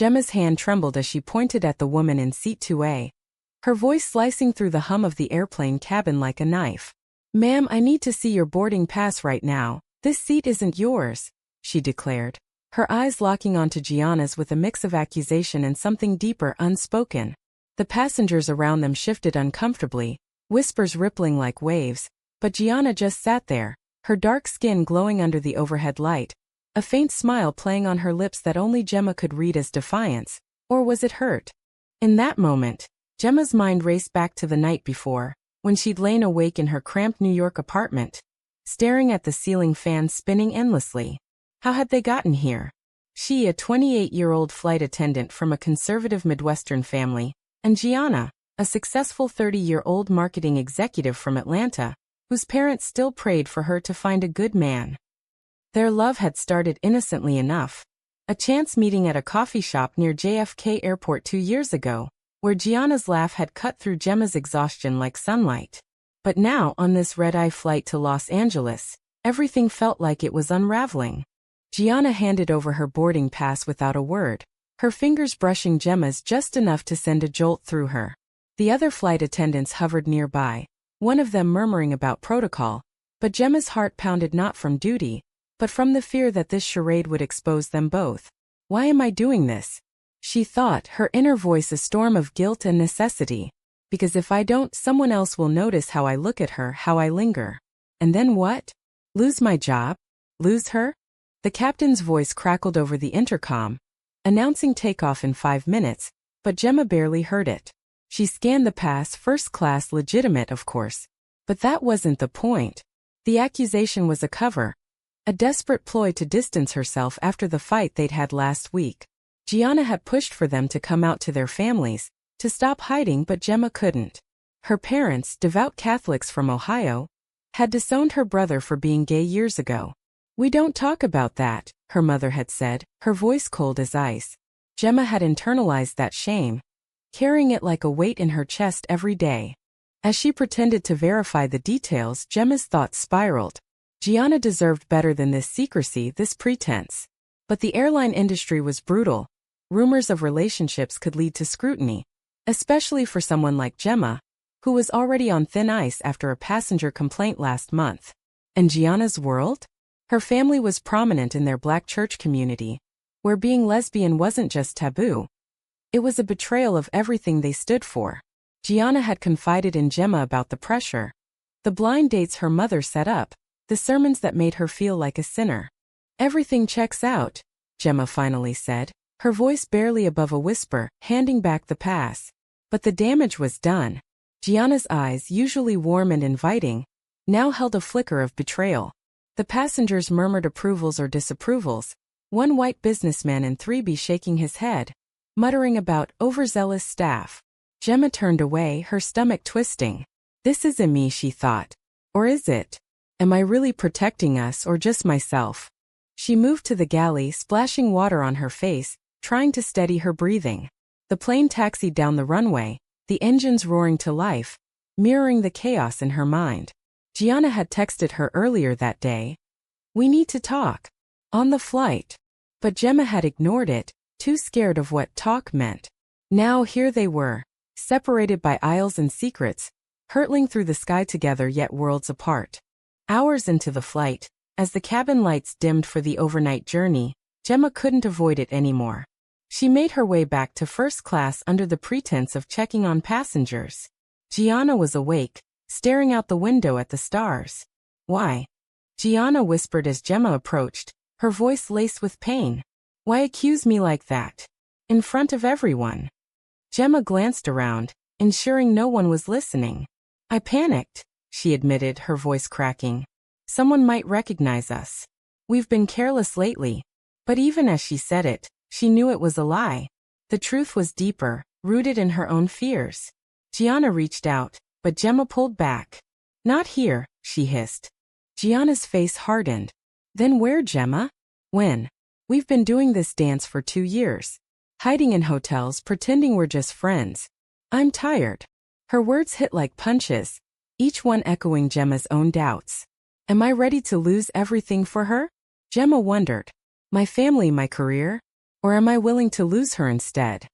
Gemma's hand trembled as she pointed at the woman in seat 2A, her voice slicing through the hum of the airplane cabin like a knife. "Ma'am, I need to see your boarding pass right now. This seat isn't yours," she declared, her eyes locking onto Gianna's with a mix of accusation and something deeper, unspoken. The passengers around them shifted uncomfortably, whispers rippling like waves, but Gianna just sat there, her dark skin glowing under the overhead light, a faint smile playing on her lips that only Gemma could read as defiance, or was it hurt? In that moment, Gemma's mind raced back to the night before, when she'd lain awake in her cramped New York apartment, staring at the ceiling fan spinning endlessly. How had they gotten here? She, a 28-year-old flight attendant from a conservative Midwestern family, and Gianna, a successful 30-year-old marketing executive from Atlanta, whose parents still prayed for her to find a good man. Their love had started innocently enough. A chance meeting at a coffee shop near JFK Airport 2 years ago, where Gianna's laugh had cut through Gemma's exhaustion like sunlight. But now, on this red-eye flight to Los Angeles, everything felt like it was unraveling. Gianna handed over her boarding pass without a word, her fingers brushing Gemma's just enough to send a jolt through her. The other flight attendants hovered nearby, one of them murmuring about protocol, but Gemma's heart pounded not from duty, but from the fear that this charade would expose them both. "Why am I doing this?" she thought, her inner voice a storm of guilt and necessity. "Because if I don't, someone else will notice how I look at her, how I linger. And then what? Lose my job? Lose her?" The captain's voice crackled over the intercom, announcing takeoff in 5 minutes, but Gemma barely heard it. She scanned the pass, first class, legitimate of course. But that wasn't the point. The accusation was a cover, a desperate ploy to distance herself after the fight they'd had last week. Gianna had pushed for them to come out to their families, to stop hiding, but Gemma couldn't. Her parents, devout Catholics from Ohio, had disowned her brother for being gay years ago. "We don't talk about that," her mother had said, her voice cold as ice. Gemma had internalized that shame, carrying it like a weight in her chest every day. As she pretended to verify the details, Gemma's thoughts spiraled. Gianna deserved better than this secrecy, this pretense. But the airline industry was brutal. Rumors of relationships could lead to scrutiny, especially for someone like Gemma, who was already on thin ice after a passenger complaint last month. And Gianna's world? Her family was prominent in their black church community, where being lesbian wasn't just taboo. It was a betrayal of everything they stood for. Gianna had confided in Gemma about the pressure, the blind dates her mother set up, the sermons that made her feel like a sinner. "Everything checks out," Gemma finally said, her voice barely above a whisper, handing back the pass. But the damage was done. Gianna's eyes, usually warm and inviting, now held a flicker of betrayal. The passengers murmured approvals or disapprovals, one white businessman in 3B shaking his head, muttering about overzealous staff. Gemma turned away, her stomach twisting. "This isn't me," she thought. "Or is it? Am I really protecting us or just myself?" She moved to the galley, splashing water on her face, trying to steady her breathing. The plane taxied down the runway, the engines roaring to life, mirroring the chaos in her mind. Gianna had texted her earlier that day, "We need to talk," on the flight. But Gemma had ignored it, too scared of what talk meant. Now here they were, separated by aisles and secrets, hurtling through the sky together yet worlds apart. Hours into the flight, as the cabin lights dimmed for the overnight journey, Gemma couldn't avoid it anymore. She made her way back to first class under the pretense of checking on passengers. Gianna was awake, staring out the window at the stars. "Why?" Gianna whispered as Gemma approached, her voice laced with pain. "Why accuse me like that? In front of everyone?" Gemma glanced around, ensuring no one was listening. "I panicked," she admitted, her voice cracking. "Someone might recognize us. We've been careless lately." But even as she said it, she knew it was a lie. The truth was deeper, rooted in her own fears. Gianna reached out, but Gemma pulled back. "Not here," she hissed. Gianna's face hardened. "Then where, Gemma? When? We've been doing this dance for 2 years. Hiding in hotels, pretending we're just friends. I'm tired." Her words hit like punches, each one echoing Gemma's own doubts. Am I ready to lose everything for her? Gemma wondered. My family, my career? Or am I willing to lose her instead?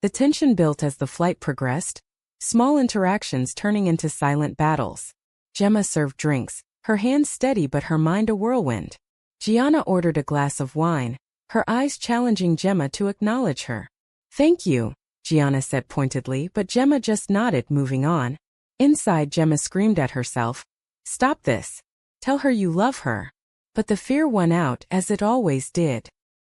The tension built as the flight progressed, small interactions turning into silent battles. Gemma served drinks, her hands steady but her mind a whirlwind. Gianna ordered a glass of wine, her eyes challenging Gemma to acknowledge her. "Thank you," Gianna said pointedly, but Gemma just nodded, moving on. Inside, Gemma screamed at herself, "Stop this. Tell her you love her." But the fear won out, as it always did.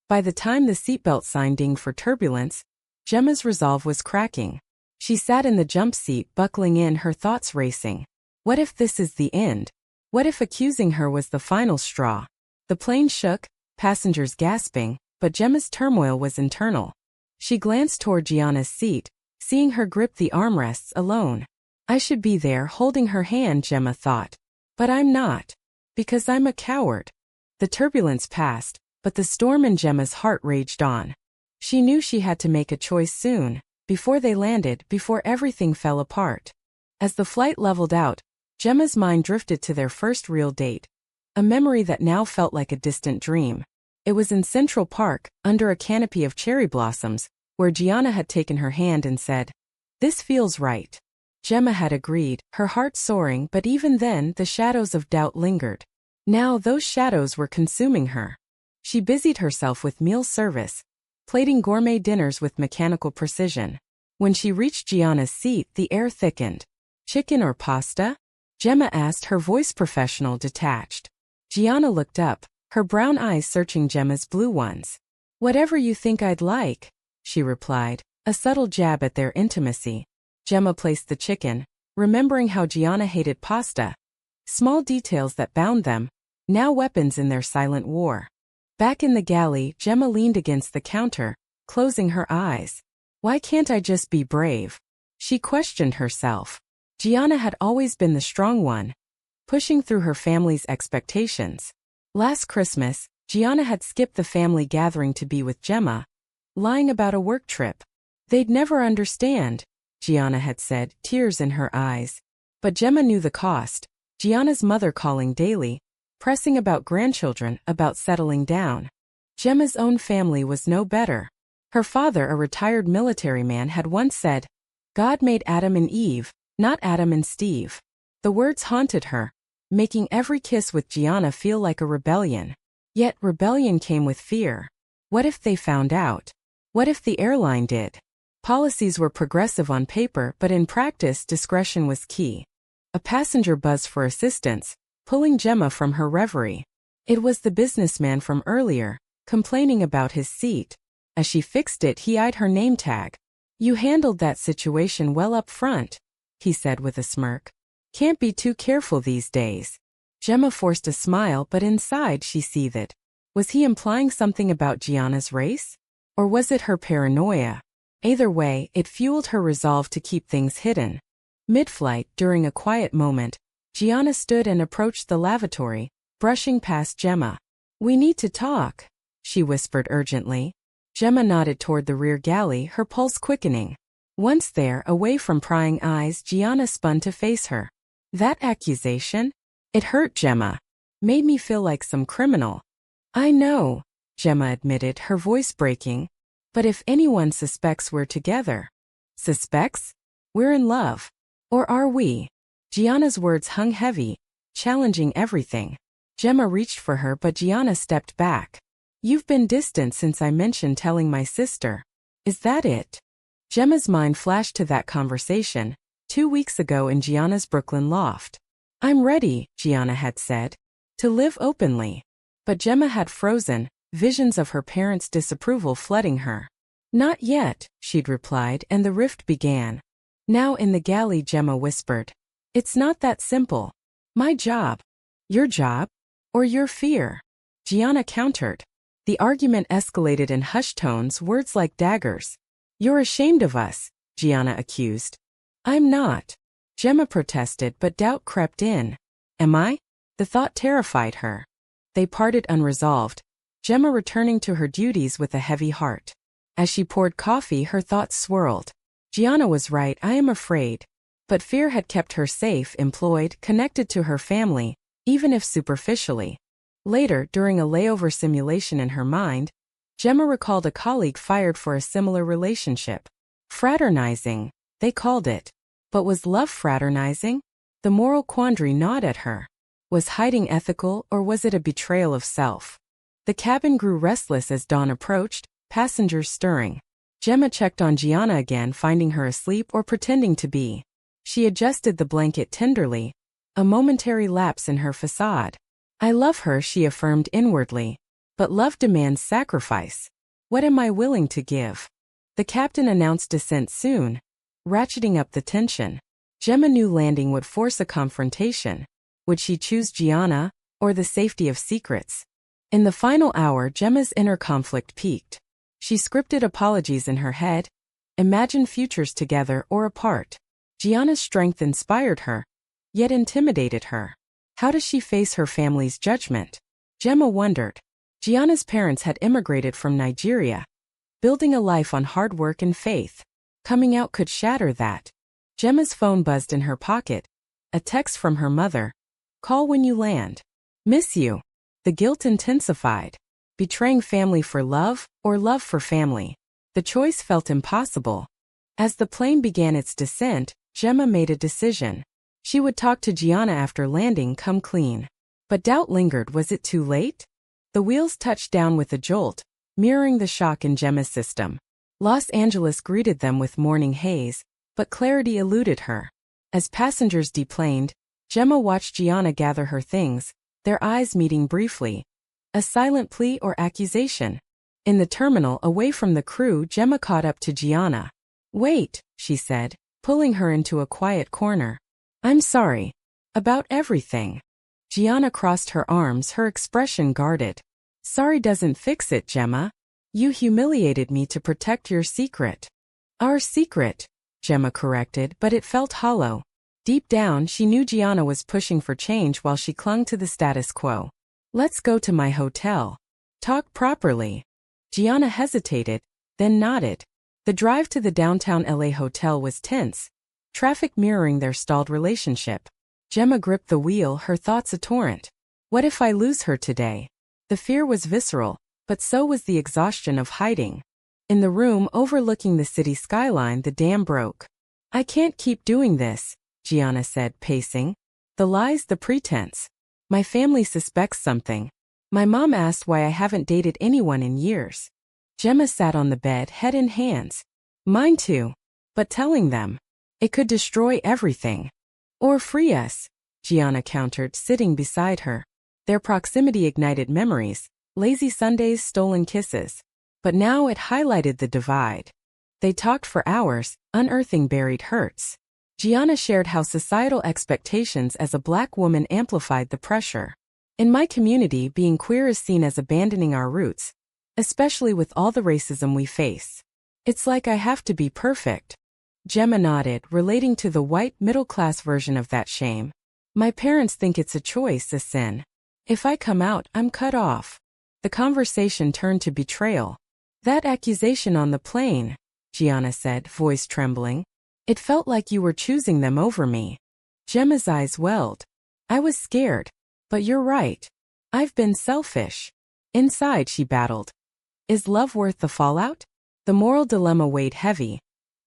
By the time the seatbelt sign dinged for turbulence, Gemma's resolve was cracking. She sat in the jump seat, buckling in, her thoughts racing. What if this is the end? What if accusing her was the final straw? The plane shook, passengers gasping, but Gemma's turmoil was internal. She glanced toward Gianna's seat, seeing her grip the armrests alone. I should be there holding her hand, Gemma thought. But I'm not. Because I'm a coward. The turbulence passed, but the storm in Gemma's heart raged on. She knew she had to make a choice soon, before they landed, before everything fell apart. As the flight leveled out, Gemma's mind drifted to their first real date, a memory that now felt like a distant dream. It was in Central Park, under a canopy of cherry blossoms, where Gianna had taken her hand and said, "This feels right." Gemma had agreed, her heart soaring, but even then the shadows of doubt lingered. Now those shadows were consuming her. She busied herself with meal service, plating gourmet dinners with mechanical precision. When she reached Gianna's seat, the air thickened. "Chicken or pasta?" Gemma asked, her voice professional, detached. Gianna looked up, her brown eyes searching Gemma's blue ones. "Whatever you think I'd like," she replied, a subtle jab at their intimacy. Gemma placed the chicken, remembering how Gianna hated pasta. Small details that bound them, now weapons in their silent war. Back in the galley, Gemma leaned against the counter, closing her eyes. Why can't I just be brave? She questioned herself. Gianna had always been the strong one, pushing through her family's expectations. Last Christmas, Gianna had skipped the family gathering to be with Gemma, lying about a work trip. "They'd never understand," Gianna had said, tears in her eyes. But Gemma knew the cost. Gianna's mother calling daily, pressing about grandchildren, about settling down. Gemma's own family was no better. Her father, a retired military man, had once said, "God made Adam and Eve, not Adam and Steve." The words haunted her, making every kiss with Gianna feel like a rebellion. Yet rebellion came with fear. What if they found out? What if the airline did? Policies were progressive on paper, but in practice discretion was key. A passenger buzzed for assistance, pulling Gemma from her reverie. It was the businessman from earlier, complaining about his seat. As she fixed it, he eyed her name tag. "You handled that situation well up front," he said with a smirk. "Can't be too careful these days." Gemma forced a smile, but inside she seethed. Was he implying something about Gianna's race? Or was it her paranoia? Either way, it fueled her resolve to keep things hidden. Mid-flight, during a quiet moment, Gianna stood and approached the lavatory, brushing past Gemma. "We need to talk," she whispered urgently. Gemma nodded toward the rear galley, her pulse quickening. Once there, away from prying eyes, Gianna spun to face her. "That accusation? It hurt, Gemma. Made me feel like some criminal." "I know," Gemma admitted, her voice breaking. "But if anyone suspects we're together." "Suspects? We're in love. Or are we?" Gianna's words hung heavy, challenging everything. Gemma reached for her, but Gianna stepped back. "You've been distant since I mentioned telling my sister. Is that it?" Gemma's mind flashed to that conversation, 2 weeks ago in Gianna's Brooklyn loft. "I'm ready," Gianna had said, "to live openly." But Gemma had frozen, visions of her parents' disapproval flooding her. "Not yet," she'd replied, and the rift began. Now in the galley, Gemma whispered, "It's not that simple. My job." "Your job? Or your fear?" Gianna countered. The argument escalated in hushed tones, words like daggers. "You're ashamed of us," Gianna accused. "I'm not," Gemma protested, but doubt crept in. "Am I?" The thought terrified her. They parted unresolved, Gemma returning to her duties with a heavy heart. As she poured coffee, her thoughts swirled. Gianna was right, I am afraid. But fear had kept her safe, employed, connected to her family, even if superficially. Later, during a layover simulation in her mind, Gemma recalled a colleague fired for a similar relationship. Fraternizing, they called it. But was love fraternizing? The moral quandary gnawed at her. Was hiding ethical, or was it a betrayal of self? The cabin grew restless as dawn approached, passengers stirring. Gemma checked on Gianna again, finding her asleep or pretending to be. She adjusted the blanket tenderly, a momentary lapse in her facade. I love her, she affirmed inwardly. But love demands sacrifice. What am I willing to give? The captain announced descent soon, ratcheting up the tension. Gemma knew landing would force a confrontation. Would she choose Gianna, or the safety of secrets? In the final hour, Gemma's inner conflict peaked. She scripted apologies in her head, imagined futures together or apart. Gianna's strength inspired her, yet intimidated her. How does she face her family's judgment? Gemma wondered. Gianna's parents had immigrated from Nigeria, building a life on hard work and faith. Coming out could shatter that. Gemma's phone buzzed in her pocket. A text from her mother. Call when you land. Miss you. The guilt intensified. Betraying family for love, or love for family. The choice felt impossible. As the plane began its descent, Gemma made a decision. She would talk to Gianna after landing, come clean. But doubt lingered. Was it too late? The wheels touched down with a jolt, mirroring the shock in Gemma's system. Los Angeles greeted them with morning haze, but clarity eluded her. As passengers deplaned, Gemma watched Gianna gather her things, their eyes meeting briefly. A silent plea or accusation? In the terminal, away from the crew, Gemma caught up to Gianna. Wait, she said, pulling her into a quiet corner. I'm sorry. About everything. Gianna crossed her arms, her expression guarded. Sorry doesn't fix it, Gemma. You humiliated me to protect your secret. Our secret, Gemma corrected, but it felt hollow. Deep down, she knew Gianna was pushing for change while she clung to the status quo. Let's go to my hotel. Talk properly. Gianna hesitated, then nodded. The drive to the downtown LA hotel was tense, traffic mirroring their stalled relationship. Gemma gripped the wheel, her thoughts a torrent. What if I lose her today? The fear was visceral, but so was the exhaustion of hiding. In the room overlooking the city skyline, the dam broke. I can't keep doing this, Gianna said, pacing. The lies, the pretense. My family suspects something. My mom asked why I haven't dated anyone in years. Gemma sat on the bed, head in hands. Mine too. But telling them, it could destroy everything. Or free us, Gianna countered, sitting beside her. Their proximity ignited memories, lazy Sundays, stolen kisses. But now it highlighted the divide. They talked for hours, unearthing buried hurts. Gianna shared how societal expectations as a Black woman amplified the pressure. In my community, being queer is seen as abandoning our roots, especially with all the racism we face. It's like I have to be perfect. Gemma nodded, relating to the white middle-class version of that shame. My parents think it's a choice, a sin. If I come out, I'm cut off. The conversation turned to betrayal. That accusation on the plane, Gianna said, voice trembling. It felt like you were choosing them over me. Gemma's eyes welled. I was scared. But you're right. I've been selfish. Inside, she battled. Is love worth the fallout? The moral dilemma weighed heavy.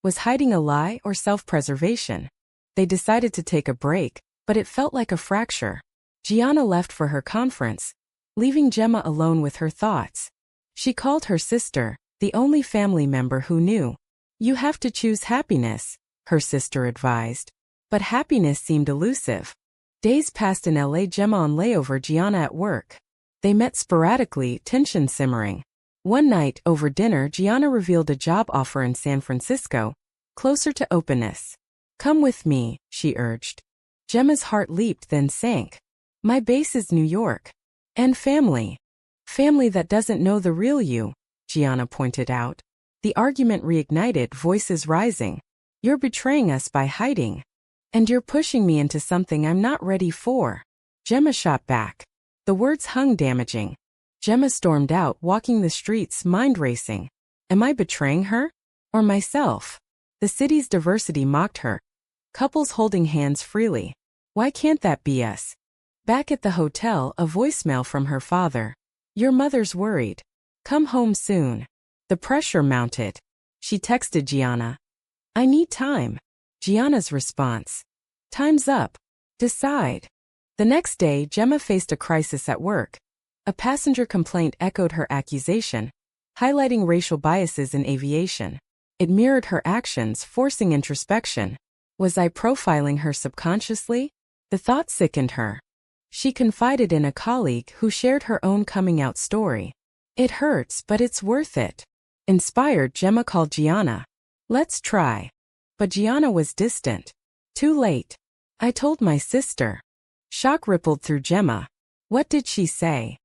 Was hiding a lie or self-preservation? They decided to take a break, but it felt like a fracture. Gianna left for her conference, leaving Gemma alone with her thoughts. She called her sister, the only family member who knew. You have to choose happiness, her sister advised. But happiness seemed elusive. Days passed in LA, Gemma on layover, Gianna at work. They met sporadically, tension simmering. One night, over dinner, Gianna revealed a job offer in San Francisco, closer to openness. Come with me, she urged. Gemma's heart leaped, then sank. My base is New York. And family. Family that doesn't know the real you, Gianna pointed out. The argument reignited, voices rising. You're betraying us by hiding. And you're pushing me into something I'm not ready for. Gemma shot back. The words hung damaging. Gemma stormed out, walking the streets, mind racing. Am I betraying her? Or myself? The city's diversity mocked her. Couples holding hands freely. Why can't that be us? Back at the hotel, a voicemail from her father. Your mother's worried. Come home soon. The pressure mounted. She texted Gianna. I need time. Gianna's response. Time's up. Decide. The next day, Gemma faced a crisis at work. A passenger complaint echoed her accusation, highlighting racial biases in aviation. It mirrored her actions, forcing introspection. Was I profiling her subconsciously? The thought sickened her. She confided in a colleague who shared her own coming-out story. It hurts, but it's worth it. Inspired, Gemma called Gianna. Let's try. But Gianna was distant. Too late. I told my sister. Shock rippled through Gemma. What did she say?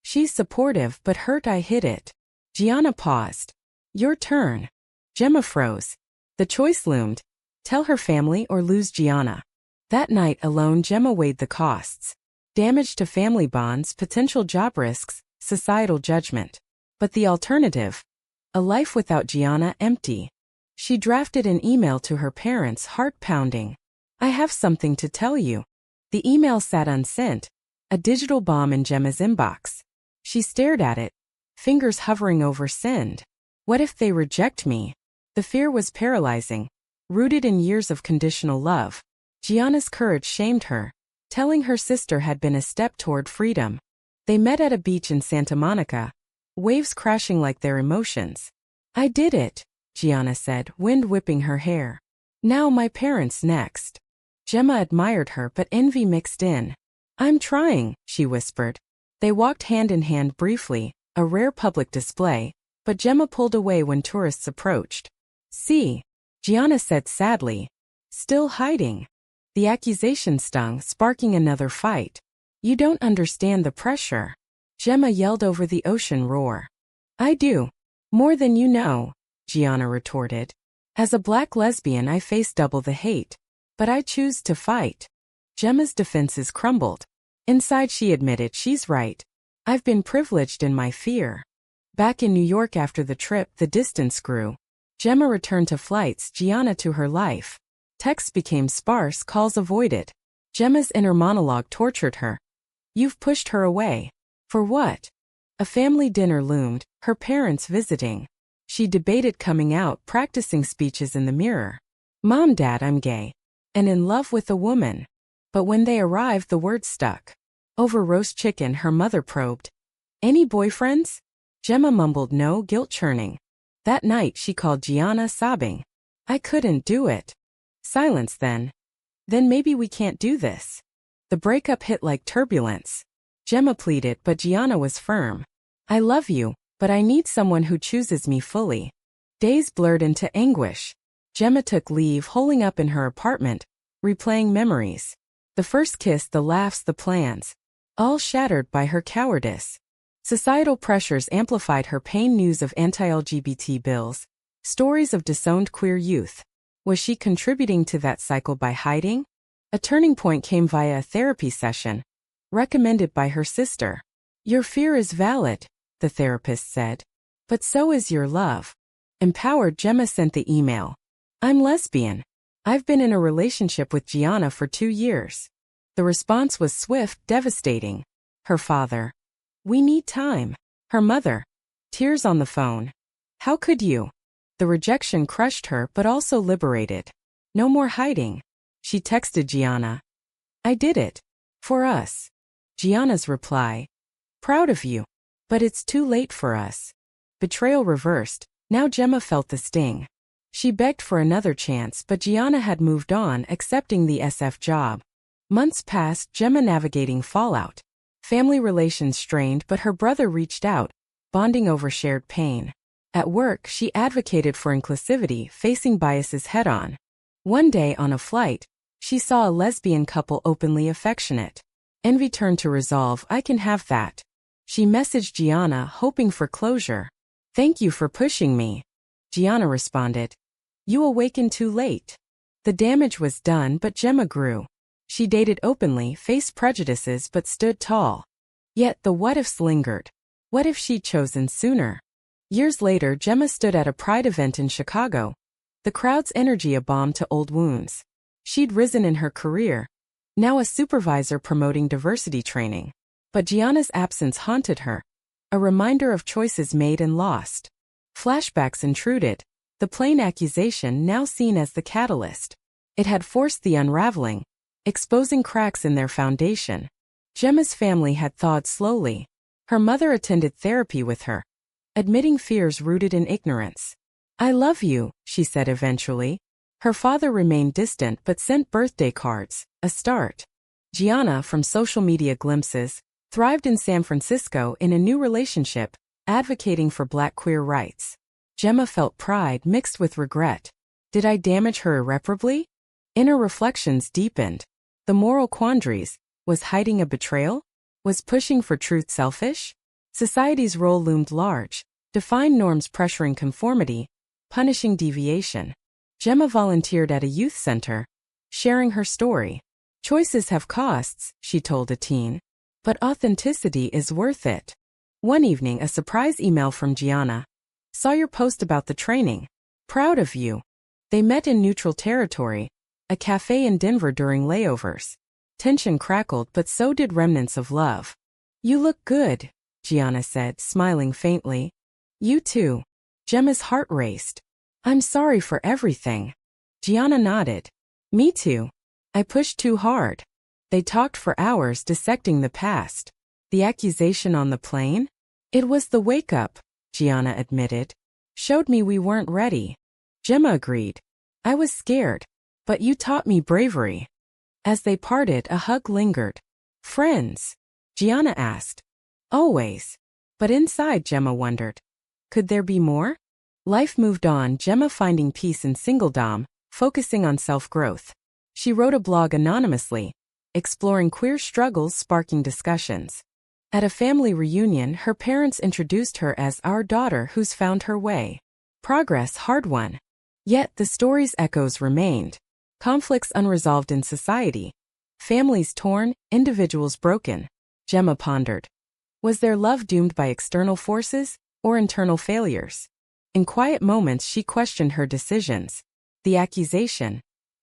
She's supportive but hurt I hid it. Gianna paused. Your turn. Gemma froze. The choice loomed. Tell her family or lose Gianna. That night alone, Gemma weighed the costs. Damage to family bonds, potential job risks, societal judgment. But the alternative? A life without Gianna, empty. She drafted an email to her parents, heart pounding. I have something to tell you. The email sat unsent, a digital bomb in Gemma's inbox. She stared at it, fingers hovering over send. What if they reject me? The fear was paralyzing, rooted in years of conditional love. Gianna's courage shamed her, telling her sister had been a step toward freedom. They met at a beach in Santa Monica, waves crashing like their emotions. I did it, Gianna said, wind whipping her hair. Now my parents next. Gemma admired her but envy mixed in. I'm trying, she whispered. They walked hand in hand briefly, a rare public display, but Gemma pulled away when tourists approached. See, Gianna said sadly. Still hiding. The accusation stung, sparking another fight. You don't understand the pressure. Gemma yelled over the ocean roar. I do. More than you know, Gianna retorted. As a black lesbian I face double the hate. But I choose to fight. Gemma's defenses crumbled. Inside she admitted she's right. I've been privileged in my fear. Back in New York after the trip, the distance grew. Gemma returned to flights, Gianna to her life. Texts became sparse, calls avoided. Gemma's inner monologue tortured her. You've pushed her away. For what? A family dinner loomed, her parents visiting. She debated coming out, practicing speeches in the mirror. Mom, Dad, I'm gay. And in love with a woman. But when they arrived, the word stuck. Over roast chicken, her mother probed. Any boyfriends? Gemma mumbled no, guilt churning. That night she called Gianna, sobbing. I couldn't do it. Silence then. Then maybe we can't do this. The breakup hit like turbulence. Gemma pleaded, but Gianna was firm. I love you, but I need someone who chooses me fully. Days blurred into anguish. Gemma took leave, holing up in her apartment, replaying memories. The first kiss, the laughs, the plans. All shattered by her cowardice. Societal pressures amplified her pain. News of anti-LGBT bills. Stories of disowned queer youth. Was she contributing to that cycle by hiding? A turning point came via a therapy session, recommended by her sister. Your fear is valid, the therapist said. But so is your love. Empowered, Gemma sent the email. I'm lesbian. I've been in a relationship with Gianna for 2 years. The response was swift, devastating. Her father. We need time. Her mother. Tears on the phone. How could you? The rejection crushed her but also liberated. No more hiding. She texted Gianna. I did it. For us. Gianna's reply. Proud of you. But it's too late for us. Betrayal reversed. Now Gemma felt the sting. She begged for another chance, but Gianna had moved on, accepting the SF job. Months passed, Gemma navigating fallout. Family relations strained, but her brother reached out, bonding over shared pain. At work, she advocated for inclusivity, facing biases head-on. One day on a flight, she saw a lesbian couple openly affectionate. Envy turned to resolve. I can have that. She messaged Gianna, hoping for closure. Thank you for pushing me. Gianna responded. You awakened too late. The damage was done, but Gemma grew. She dated openly, faced prejudices, but stood tall. Yet the what-ifs lingered. What if she'd chosen sooner? Years later, Gemma stood at a pride event in Chicago. The crowd's energy a balm to old wounds. She'd risen in her career. Now a supervisor promoting diversity training. But Gianna's absence haunted her. a reminder of choices made and lost. Flashbacks intruded, the plain accusation now seen as the catalyst. It had forced the unraveling, exposing cracks in their foundation. Gemma's family had thawed slowly. Her mother attended therapy with her, admitting fears rooted in ignorance. "I love you," she said eventually. Her father remained distant but sent birthday cards, a start. Gianna, from social media glimpses, thrived in San Francisco in a new relationship, advocating for Black queer rights. Gemma felt pride mixed with regret. Did I damage her irreparably? Inner reflections deepened. The moral quandaries: was hiding a betrayal? Was pushing for truth selfish? Society's role loomed large, defined norms pressuring conformity, punishing deviation. Gemma volunteered at a youth center, sharing her story. "Choices have costs," she told a teen, "but authenticity is worth it." One evening, a surprise email from Gianna. "Saw your post about the training. Proud of you." They met in neutral territory, a cafe in Denver during layovers. Tension crackled, but so did remnants of love. "You look good," Gianna said, smiling faintly. "You too." Gemma's heart raced. "I'm sorry for everything." Gianna nodded. "Me too. I pushed too hard." They talked for hours, dissecting the past. The accusation on the plane? "It was the wake-up," Gianna admitted. "Showed me we weren't ready." Gemma agreed. "I was scared. But you taught me bravery." As they parted, a hug lingered. "Friends?" Gianna asked. "Always." But inside, Gemma wondered, could there be more? Life moved on, Gemma finding peace in singledom, focusing on self-growth. She wrote a blog anonymously, exploring queer struggles, sparking discussions. At a family reunion, her parents introduced her as "our daughter who's found her way." Progress hard-won. Yet the story's echoes remained. Conflicts unresolved in society. Families torn, individuals broken. Gemma pondered. Was their love doomed by external forces, or internal failures? In quiet moments she questioned her decisions. The accusation.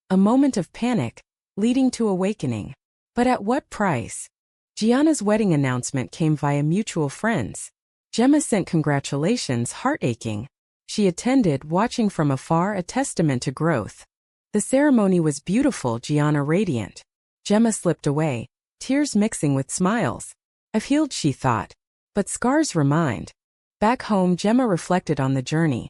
A moment of panic, leading to awakening. But at what price? Gianna's wedding announcement came via mutual friends. Gemma sent congratulations, heart-aching. She attended, watching from afar, a testament to growth. The ceremony was beautiful, Gianna radiant. Gemma slipped away, tears mixing with smiles. "I've healed," she thought. But scars remind. Back home, Gemma reflected on the journey.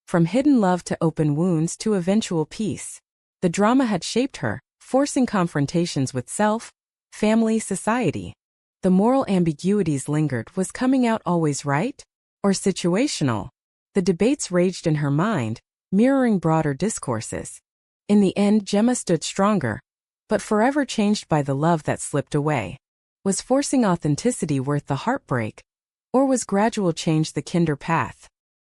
From hidden love to open wounds to eventual peace. The drama had shaped her, forcing confrontations with self, family, society. The moral ambiguities lingered. Was coming out always right? Or situational? The debates raged in her mind, mirroring broader discourses. In the end, Gemma stood stronger, but forever changed by the love that slipped away. Was forcing authenticity worth the heartbreak? Or was gradual change the kinder path?